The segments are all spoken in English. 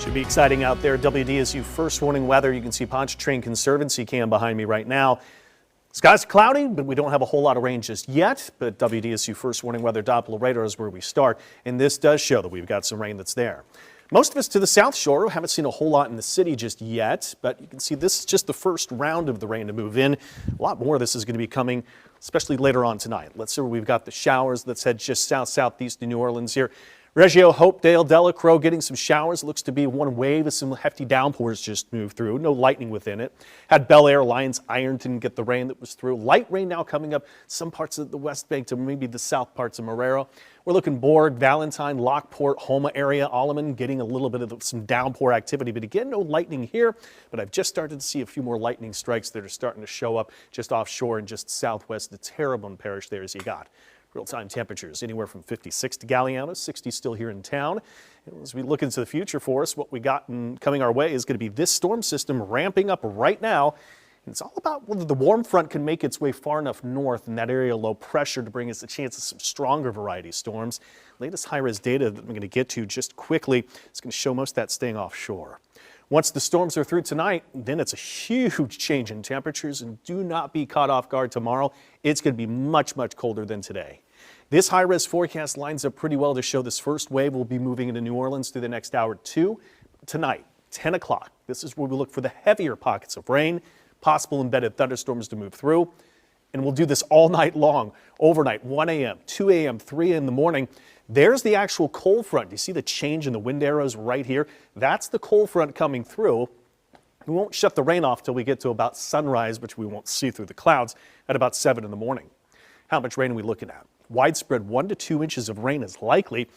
Should be exciting out there. WDSU first warning weather. You can see Pontchartrain Conservancy cam behind me right now. Skies are cloudy, but we don't have a whole lot of rain just yet. But WDSU first warning weather Doppler radar is where we start. And this does show that we've got some rain that's there. Most of us to the south shore haven't seen a whole lot in the city just yet, but you can see this is just the first round of the rain to move in. A lot more of this is going to be coming, especially later on tonight. Let's see where we've got the showers. Let's head just southeast of New Orleans here. Reggio, Hopedale, Delacroix getting some showers. Looks to be one wave of some hefty downpours just moved through. No lightning within it. Had Bel Air, Lyons, Ironton get the rain that was through. Light rain now coming up some parts of the West Bank to maybe the south parts of Marrero. We're looking Bourg, Valentine, Lockport, Houma area, Alleman getting a little bit of some downpour activity. But again, no lightning here. But I've just started to see a few more lightning strikes that are starting to show up just offshore and just southwest of Terrebonne Parish there as you got. Real-time temperatures anywhere from 56 to Galliano, 60 still here in town. And as we look into the future for us, what we got coming our way is going to be this storm system ramping up right now. And it's all about whether the warm front can make its way far enough north in that area of low pressure to bring us a chance of some stronger variety storms. Latest high-res data that I'm going to get to just quickly is going to show most of that staying offshore. Once the storms are through tonight, then it's a huge change in temperatures, and do not be caught off guard tomorrow. It's going to be much, much colder than today. This high-res forecast lines up pretty well to show this first wave will be moving into New Orleans through the next hour or two. Tonight, 10 o'clock, this is where we look for the heavier pockets of rain, possible embedded thunderstorms to move through. And we'll do this all night long, overnight, 1 a.m., 2 a.m., 3 in the morning. There's the actual cold front. You see the change in the wind arrows right here? That's the cold front coming through. We won't shut the rain off till we get to about sunrise, which we won't see through the clouds at about 7 in the morning. How much rain are we looking at? Widespread 1 to 2 inches of rain is likely.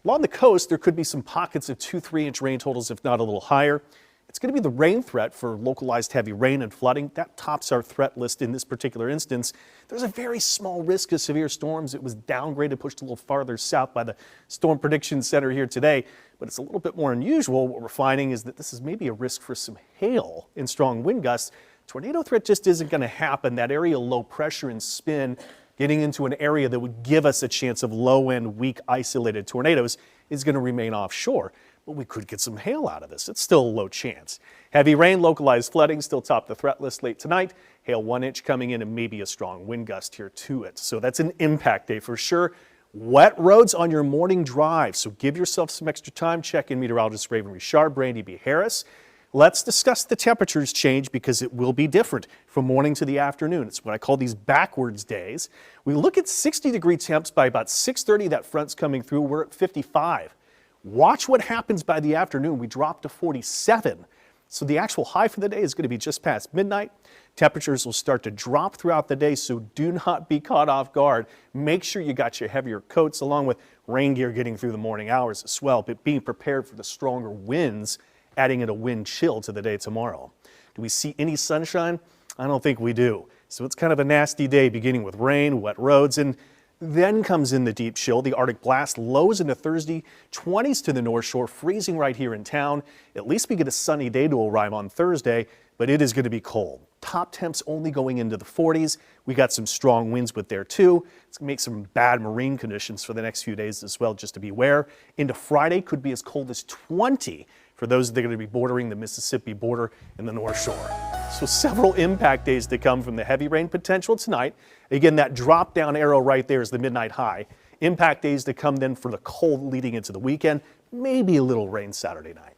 Along the coast, there could be some pockets of 2-3 inch rain totals, if not a little higher. It's going to be the rain threat for localized heavy rain and flooding. That tops our threat list in this particular instance. There's a very small risk of severe storms. It was downgraded, pushed a little farther south by the Storm Prediction Center here today, but it's a little bit more unusual. What we're finding is that this is maybe a risk for some hail and strong wind gusts. Tornado threat just isn't going to happen. That area of low pressure and spin getting into an area that would give us a chance of low-end, weak, isolated tornadoes is going to remain offshore. But we could get some hail out of this. It's still a low chance. Heavy rain, localized flooding still top the threat list late tonight. Hail 1 inch coming in and maybe a strong wind gust here to it. So that's an impact day for sure. Wet roads on your morning drive. So give yourself some extra time. Check in meteorologist Raven Richard, Brandy B. Harris. Let's discuss the temperatures change because it will be different from morning to the afternoon. It's what I call these backwards days. We look at 60-degree temps by about 6:30. That front's coming through. We're at 55. Watch what happens by the afternoon. We drop to 47. So the actual high for the day is going to be just past midnight. Temperatures will start to drop throughout the day, so do not be caught off guard. Make sure you got your heavier coats along with rain gear getting through the morning hours as well, but being prepared for the stronger winds, adding in a wind chill to the day tomorrow. Do we see any sunshine? I don't think we do. So it's kind of a nasty day beginning with rain, wet roads, and then comes in the deep chill, the Arctic blast, lows into Thursday, 20s to the North Shore, freezing right here in town. At least we get a sunny day to arrive on Thursday, but it is going to be cold. Top temps only going into the 40s. We got some strong winds with there too. It's going to make some bad marine conditions for the next few days as well, just to beware. Into Friday could be as cold as 20 for those that are going to be bordering the Mississippi border and the North Shore. So several impact days to come from the heavy rain potential tonight. Again, that drop down arrow right there is the midnight high. Impact days to come then for the cold leading into the weekend. Maybe a little rain Saturday night.